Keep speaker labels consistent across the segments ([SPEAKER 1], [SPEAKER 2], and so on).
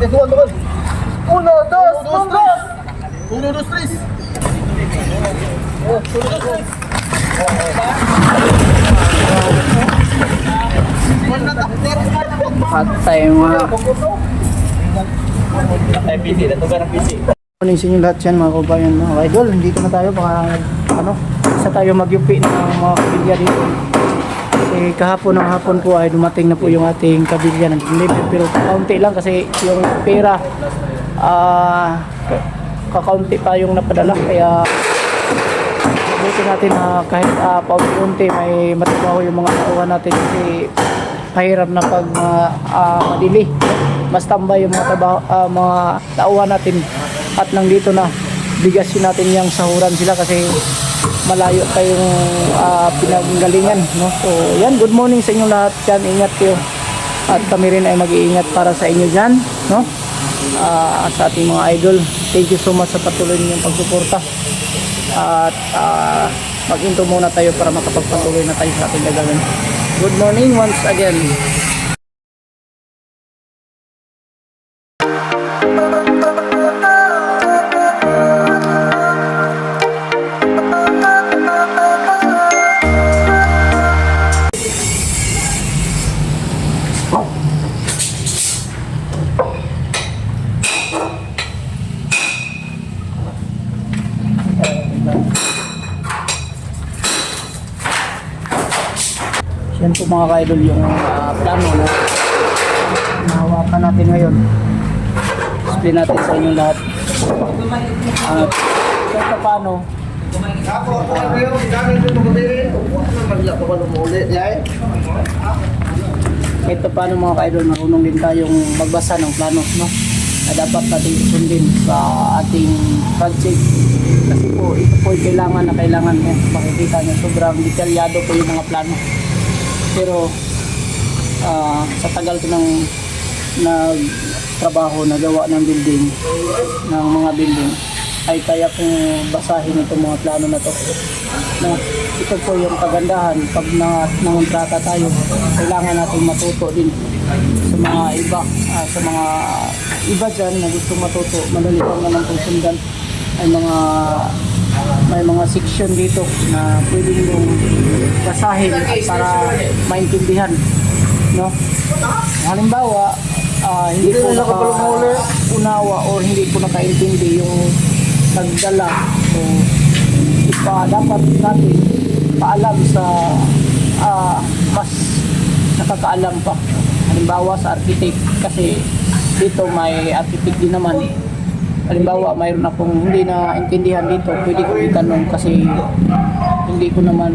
[SPEAKER 1] Tuan, tuan. Uno, dos, tres. Uno, dos, tres. Oh, uno, dos, tres.
[SPEAKER 2] Patay mga
[SPEAKER 1] PC, natugan ang PC.
[SPEAKER 2] morning sa inyo lahat yan mga kabayan, mga idol. Dito na tayo, baka isa tayo magyupi ng mga kabilya dito. Kasi kahapon ng hapon po ay dumating na po yung ating kabilya ng deliver, pero kakaunti lang kasi yung pera kakaunti pa yung napadala, kaya mabuti natin na kahit paunti-unti may matibaho yung mga nakuha natin kasi mahirap na pag madili mas tambay yung mga tauhan natin at nang dito na bigasin natin yung sahuran sila kasi malayo tayong pinanggalingan, no? So yan, good morning sa inyo lahat dyan, ingat kayo at kami rin ay mag-iingat para sa inyo dyan, no? At sa ating mga idol, thank you so much sa patuloy ninyong pagsuporta at mag-intro muna tayo para makapagpatuloy na tayo sa ating gagawin. Good morning once again. Yan po mga ka-idol yung plano na nahawakan natin ngayon. Explain natin sa inyo lahat. Kahit paano mga ka-idol, marunong din tayong magbasa ng plano, no? Na dapat natin sundin sa ating project. Kasi po, ito po kailangan makikita nyo, sobrang detalyado po yung mga plano. Pero sa tagal ko ng nagtrabaho, nagawa ng building, ng mga building, ay kaya kong basahin itong mga plano na to. No, ito po yung kagandahan pag nangontrata tayo, kailangan natin matuto din sa mga iba dyan na gusto matuto, madali lang naman kung sundan. May mga section dito na pwede nyo basahin para maintindihan, no? Halimbawa, hindi ko nakaunawa o hindi ko nakaintindi yung nagdala, so dapat natin paalam sa mas nakakaalam pa. Halimbawa sa architect, kasi dito may architect din naman. Halimbawa, mayroon akong hindi na intindihan dito, pwede ko itanong kasi hindi ko naman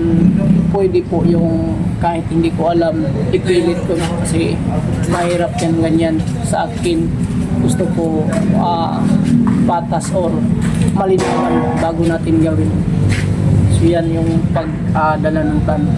[SPEAKER 2] pwede po yung kahit hindi ko alam, ipilit ko na kasi mahirap yan ganyan sa akin. Gusto ko patas or malinawan bago natin gawin. So yan yung pagdala ng plano.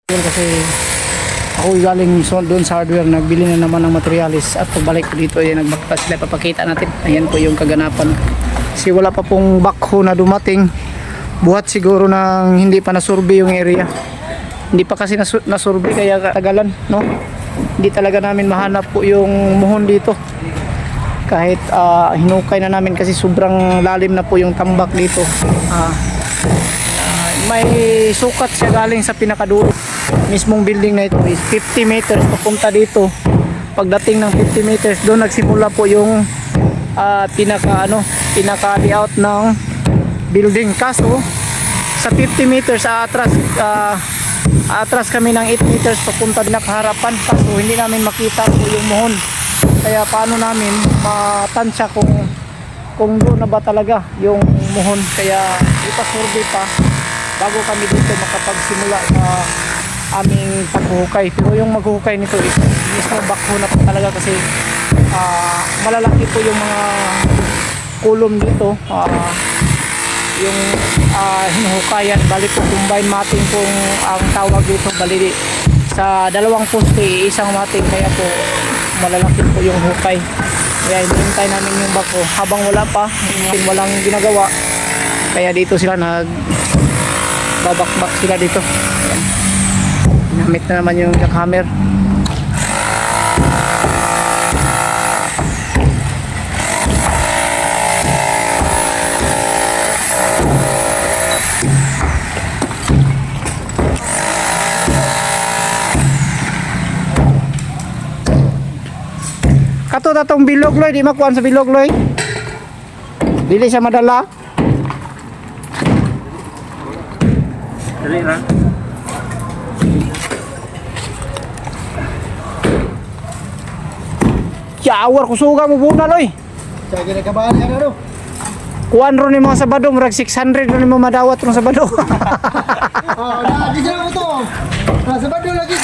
[SPEAKER 2] Kasi ako galing doon sa hardware, nagbili na naman ng materialis at pagbalik ko dito ay nagbakta sila, papakita natin. Ayan po yung kaganapan. Kasi wala pa pong backhoe na dumating. Buhat siguro ng hindi pa nasurvey yung area. Hindi pa kasi nasurvey kaya tagalan, no? Hindi talaga namin mahanap po yung muhon dito. Kahit hinukay na namin kasi sobrang lalim na po yung tambak dito. May sukat siya galing sa pinakadulo. Mismong building na ito is 50 meters papunta dito. Pagdating ng 50 meters, doon nagsimula po yung pinaka layout ng building. Kaso sa 50 meters atras kami ng 8 meters papunta pinakaharapan. Kaso hindi namin makita po yung muhon. Kaya paano namin matansya kung doon na ba talaga yung muhon. Kaya ipasurvey pa bago kami dito makapagsimula sa aming paghuhukay. Pero yung maghuhukay nito is mismo backhoe na po talaga kasi malalaki po yung mga kulom dito. Yung hinuhukayan, bali po combine mating kung ang tawag dito, bali sa dalawang poste isang mating, kaya po malalaki po yung hukay. Kaya hinihintay namin yung backhoe habang wala pa, walang ginagawa, kaya dito sila babakbak sila dito. Ayan. Gamit na naman yung jackhammer. Kato tatong bilog loy, di makuan sa bilog loy. Dili siya madala. Dali ra. Shower kusuga mo buna loy.
[SPEAKER 1] Sa ginagabahan yan ano?
[SPEAKER 2] Kuan ron ni mga Sabado, murag 600 ron ni mga madawat ron Sabado.
[SPEAKER 1] Di sila mo to. Sabado lagi.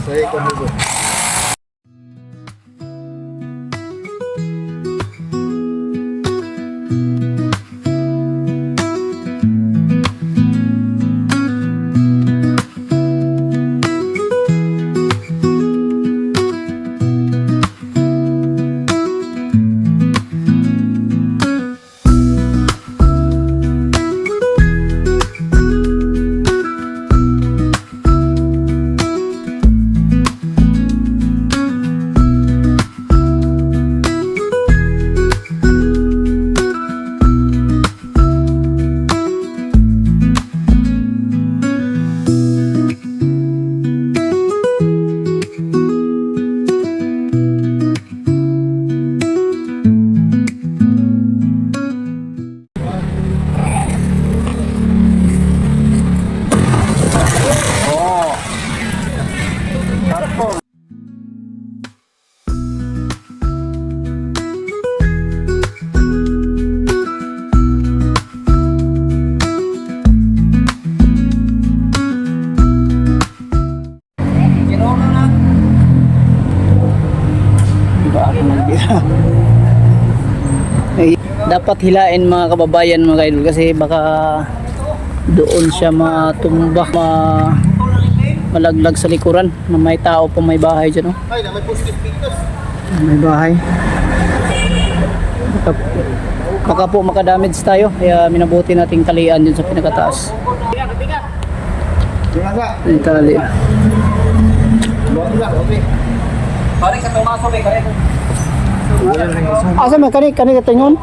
[SPEAKER 1] Saya ikut dulu.
[SPEAKER 2] Dapat hilain mga kababayan, mga idol, kasi baka doon siya matumba, malaglag sa likuran na may tao pa, may bahay dyan, no?
[SPEAKER 1] Ay, may positive pictures.
[SPEAKER 2] May bahay. Baka po makadamage tayo, kaya minabuti nating talian dyan sa pinakataas. Yung tali. Asa may kanik katingon?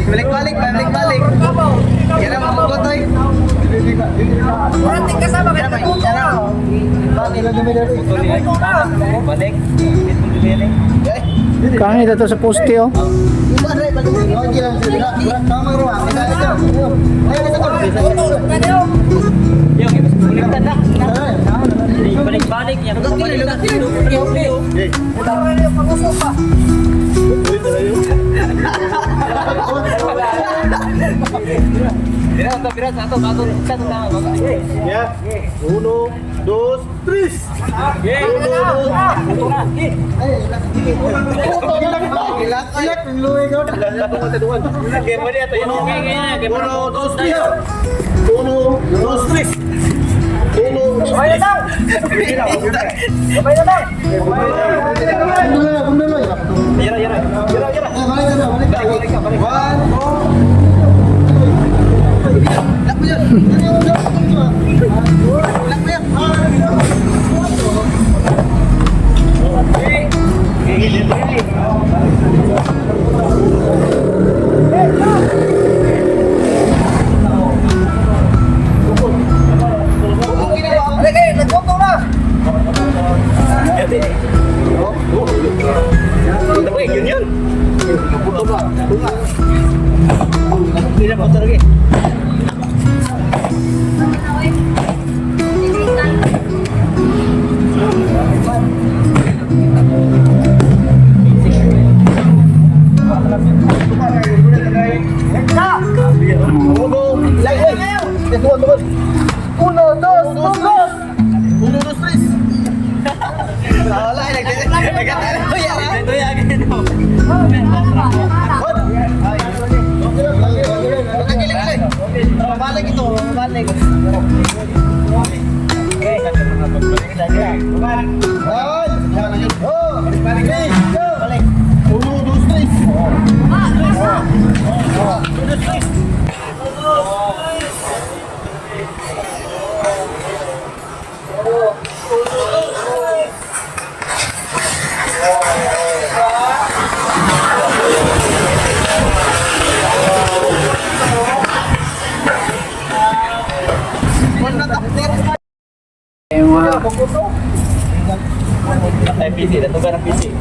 [SPEAKER 1] Balik-balik. Yan ang makukutoy. Parating kasama kita na puto na. Balik.
[SPEAKER 2] Kani dito sa poste oh.
[SPEAKER 3] Balik-balik yan.
[SPEAKER 1] Ya. 1, 2, 3.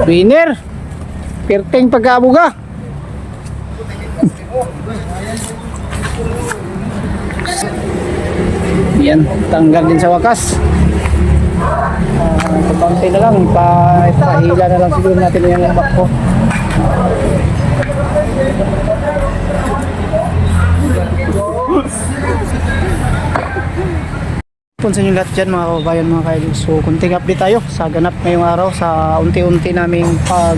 [SPEAKER 2] Winner. Perteng pagkaabuga. Yan, tanggal din sa wakas. Pagpantay na lang, pahila na lang siguro natin yung lambak ko. Sa inyo lahat dyan mga kababayan, mga kaidol. So kunting update tayo sa ganap ngayong araw sa unti-unti naming pag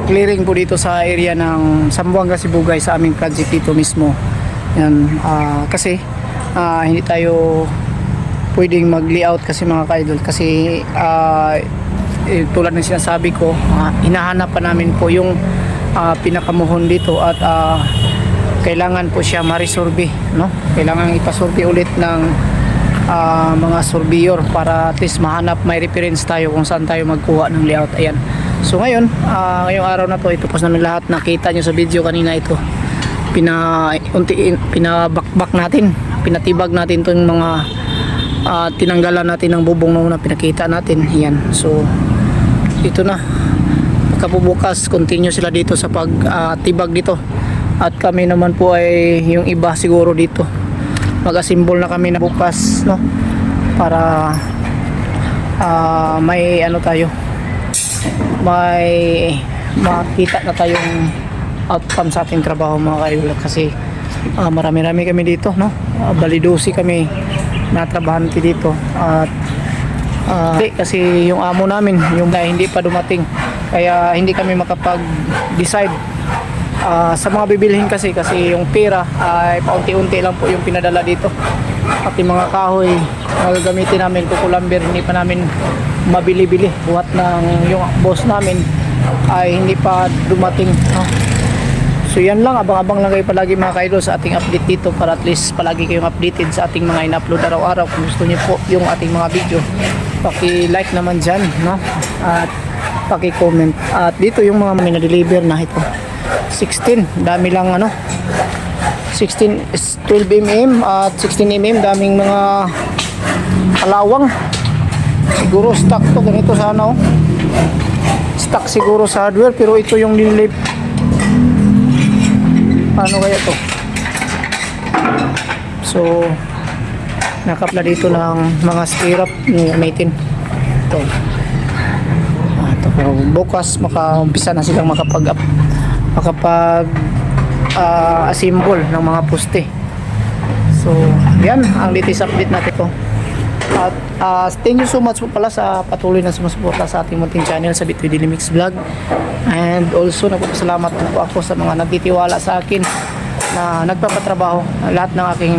[SPEAKER 2] clearing po dito sa area ng Zamboanga Sibugay sa aming project dito mismo. Yan, kasi hindi tayo pwedeng mag-layout kasi mga kaidol kasi tulad ng sinasabi ko, hinahanap pa namin po yung pinakamuhon dito at kailangan po siya ma-resurvey, no? Kailangan ipasurvey ulit ng mga surveyor para at least mahanap, may reference tayo kung saan tayo magkuha ng layout. Ayan. So ngayon, ngayong araw na to, ito po namin lahat, nakita nyo sa video kanina ito, pinabakbak natin, pinatibag natin itong mga tinanggalan natin ng bubong na pinakita natin. Ayan. So ito na, pagkabubukas continue sila dito sa pagtibag dito at kami naman po ay yung iba siguro dito mag-assemble na kami na bukas, no, para may ano tayo, may makita na tayong outcome sa ating trabaho mga kaidol kasi marami-rami kami dito, no, balidosi kami na trabahante dito at kasi yung amo namin yung hindi pa dumating kaya hindi kami makapag-decide sa mga bibilhin kasi yung pera ay paunti-unti lang po yung pinadala dito, pati mga kahoy na gagamitin namin kukulamber hindi pa namin mabili-bili buhat ng yung boss namin ay hindi pa dumating, no? So yan lang, abang-abang lang kayo palagi mga ka-idol sa ating update dito para at least palagi kayong updated sa ating mga in-upload araw-araw. Kung gusto niyo po yung ating mga video, paki-like naman dyan, no? At paki-comment. At dito yung mga minadeliver na ito. 16, dami lang ano. 16 is 12 mm at 16 mm, daming mga kalawang. Siguro stock to, ganito sana oh. Stock siguro sa hardware, pero ito yung nilip. Paano kaya to? So nakapla dito ng mga stirrup ni gamitin ito. Ito, pero bukas makaumpisa na silang makapag assemble ng mga poste. So yan ang latest update natin po. At thank you so much po pala sa patuloy na sumusuporta sa ating munting channel sa Bitoy Daily Mix Vlog. And also nagpapasalamat po ako sa mga nagtitiwala sa akin na nagpapatrabaho, lahat ng aking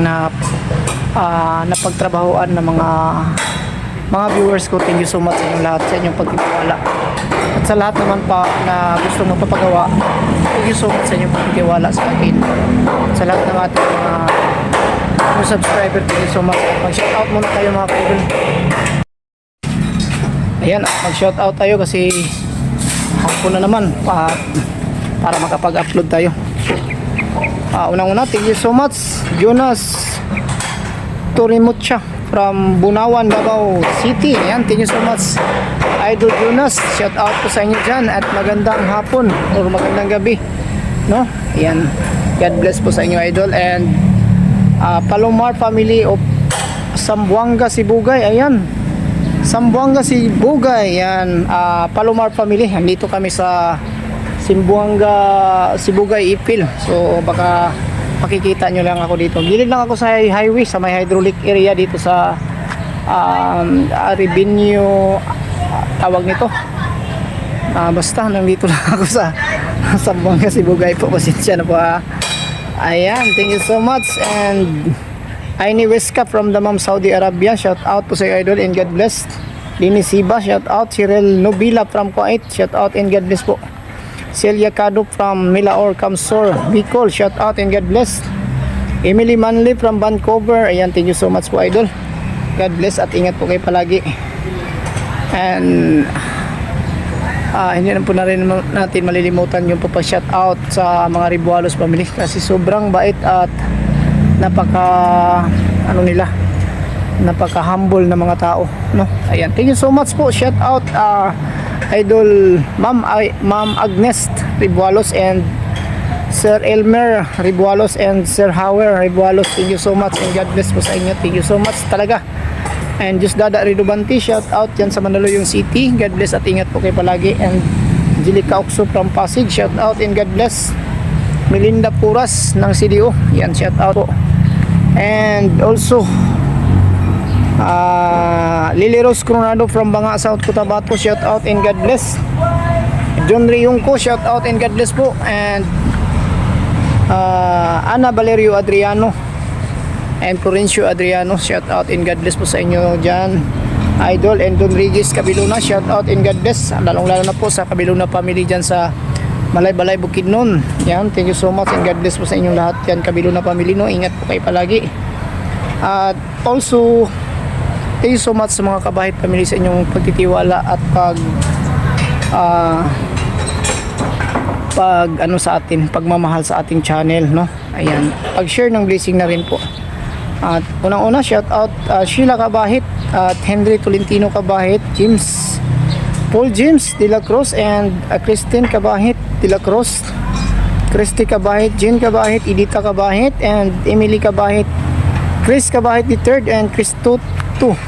[SPEAKER 2] napagtrabahoan ng mga viewers ko. Thank you so much sa inyong lahat, sa inyong pagtitiwala. At sa lahat naman pa na gusto magpapagawa, thank you so much sa inyong pagtitiwala sa akin. Sa lahat ng ating mga subscriber, thank you so much. Mag-shoutout muna tayo mga kaidol. Ayan, mag-shoutout tayo kasi hapon na naman para makapag-upload tayo. Unang-una, thank you so much Jonas Torimucha from Bunawan, Davao City. Ayan, thank you so much Idol Jonas, shoutout po sa inyo dyan at magandang hapon or magandang gabi, no? Ayan, God bless po sa inyo Idol. And Palomar family of Sambuanga, Sibugay. Ayan, Sambuanga, Sibugay. Ayan, Palomar family. Nandito kami sa Sambuanga, Sibugay, Ipil. So baka makikita nyo lang ako dito. Gilid lang ako sa highway, sa may hydraulic area dito sa Aribinyo, tawag nito. Basta nandito lang ako sa Sambuanga, Sibugay po. Pasensya na po Ayan, thank you so much. And Aini Weska from Damam, Saudi Arabia, shout out po sa Idol and God bless. Dini Siba, shout out. Cyril Nobila from Kuwait, shout out and God bless po. Celia Cado from Milaor, Kamsor, Bicol, shout out and God bless. Emily Manley from Vancouver, ayan, thank you so much po Idol. God bless at ingat po kayo palagi. And hindi na po na rin natin malilimutan yung shout out sa mga Ribualos family kasi sobrang bait at napaka humble na mga tao, no? Ayan, thank you so much po. Shout out Idol Ma'am Agnes Ribualos and Sir Elmer Ribualos and Sir Howard Ribualos, thank you so much and God bless po sa inyo. Thank you so much talaga. And just Dada Ridubanti, shout out yan sa Mandaluyong City. God bless at ingat po kayo palagi. And Angelica Oxo from Pasig, shout out and God bless. Melinda Puras ng CDO, yan, shout out po. And also Lily Rose Coronado from Banga, South Cotabato, shout out and God bless. John Riyungko, shout out and God bless po. And Ana Valerio Adriano and Florencio Adriano, shout out and God bless po sa inyo dyan Idol. And Don Regis Cabiluna, shout out and God bless, lalong lalo na po sa Cabiluna family dyan sa Malay-Balay, Bukidnon. Yan, thank you so much and God bless po sa inyong lahat yan Cabiluna family, no? Ingat po kayo palagi. At also thank you so much sa mga Kabahit family sa inyong pagtitiwala at sa atin, pagmamahal sa ating channel, no? Ayan, pag-share ng blessing na rin po. At unang-una, shout out Sheila Kabahit at Henry Tolentino Kabahit, Paul James de la Cruz and Christine Kabahit de la Cruz, Christy Kabahit, Jean Kabahit, Edita Kabahit and Emily Kabahit, Chris Kabahit III and Christo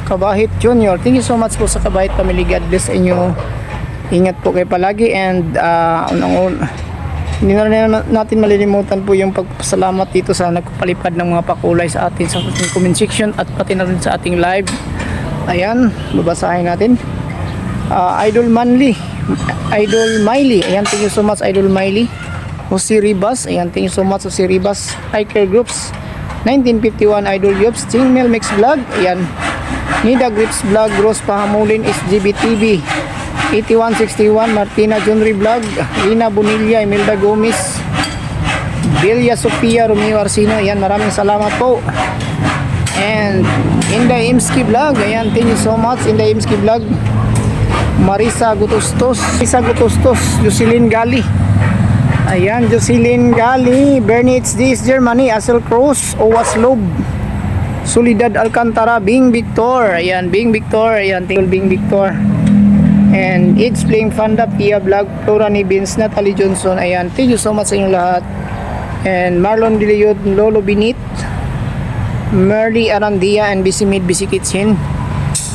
[SPEAKER 2] Kabahit Jr. Thank you so much po sa Kabahit family. God bless inyo. Ingat po kayo palagi. And hindi na rin natin malilimutan po yung pagpasalamat dito sa nagpapalipad ng mga pakulay sa atin sa ating comment section at pati na rin sa ating live. Ayan, babasahin natin. Idol Manly, Idol Miley, ayan, thank you so much Idol Miley. Jose Ribas, ayan, thank you so much Jose Ribas. Iker Groups 1951, Idol Yops, Chingmel Mix Vlog, ayan, Nida Grips Vlog, Rose Pahamulin, SGB TV 8161, Martina Junri Vlog, Lina Bonilla, Imelda Gomez, Villa Sofia Romeo Arsino. Ayan, maraming salamat po. And Inday Imski Vlog. Ayan, thank you so much Inday Imski Vlog. Marisa Gutustos, Jocelyn Gali. Ayan, Jocelyn Gali, Bernitz Dis, Germany, Asel Cruz, Owas Lob, Solidad Alcantara, Bing Victor. Ayan, Bing Victor. Ayan, thank you Bing Victor. And It's Playing Fanda, Pia Vlog, Flora Nibins, Natalie Johnson. Ayan, thank you so much sa inyong lahat. And Marlon Diliod, Lolo Binit, Merly Arandia, and Bisimid Bisikitsin.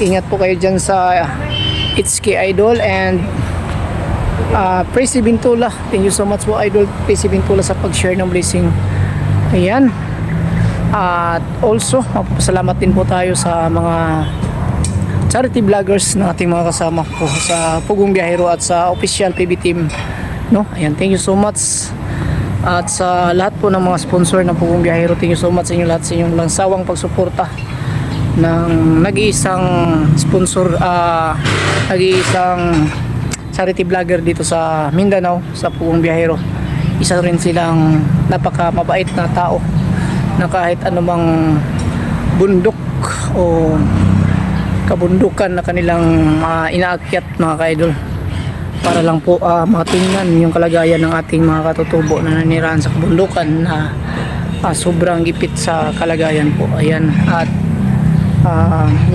[SPEAKER 2] Ingat po kayo dyan sa It's K Idol and Presi Bintula. Thank you so much po Idol Presi Bintula sa pag-share ng blessing. Ayan. At also, magpapasalamat din po tayo sa mga charity vloggers na ating mga kasama po sa Pugong Biyahero at sa official PB team. No? Ayan, thank you so much. At sa lahat po ng mga sponsor ng Pugong Biyahero, thank you so much sa inyo lahat sa inyong langsawang pagsuporta ng nag-iisang sponsor, nag-iisang charity vlogger dito sa Mindanao, sa Pugong Biyahero. Isa rin silang napaka mabait na tao na kahit anumang bundok o kabundukan na kanilang inaakyat mga ka-idol para lang po matingnan yung kalagayan ng ating mga katutubo na nanirahan sa kabundukan na sobrang gipit sa kalagayan po. Ayan, at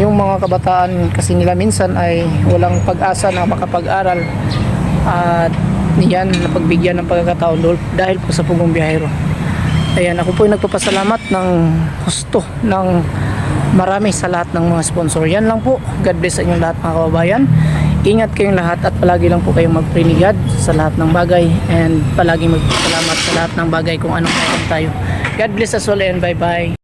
[SPEAKER 2] yung mga kabataan kasi nila minsan ay walang pag-asa na makapag-aral at yan napagbigyan ng pagkakataon dahil po sa Pugong Biyahero. Ayan, ako po ay nagpapasalamat ng husto ng marami sa lahat ng mga sponsor. Yan lang po. God bless sa inyong lahat mga kababayan. Ingat kayong lahat at palagi lang po kayong mag-pray ni God sa lahat ng bagay and palagi magpasalamat sa lahat ng bagay kung anong meron tayo. God bless us all and bye bye.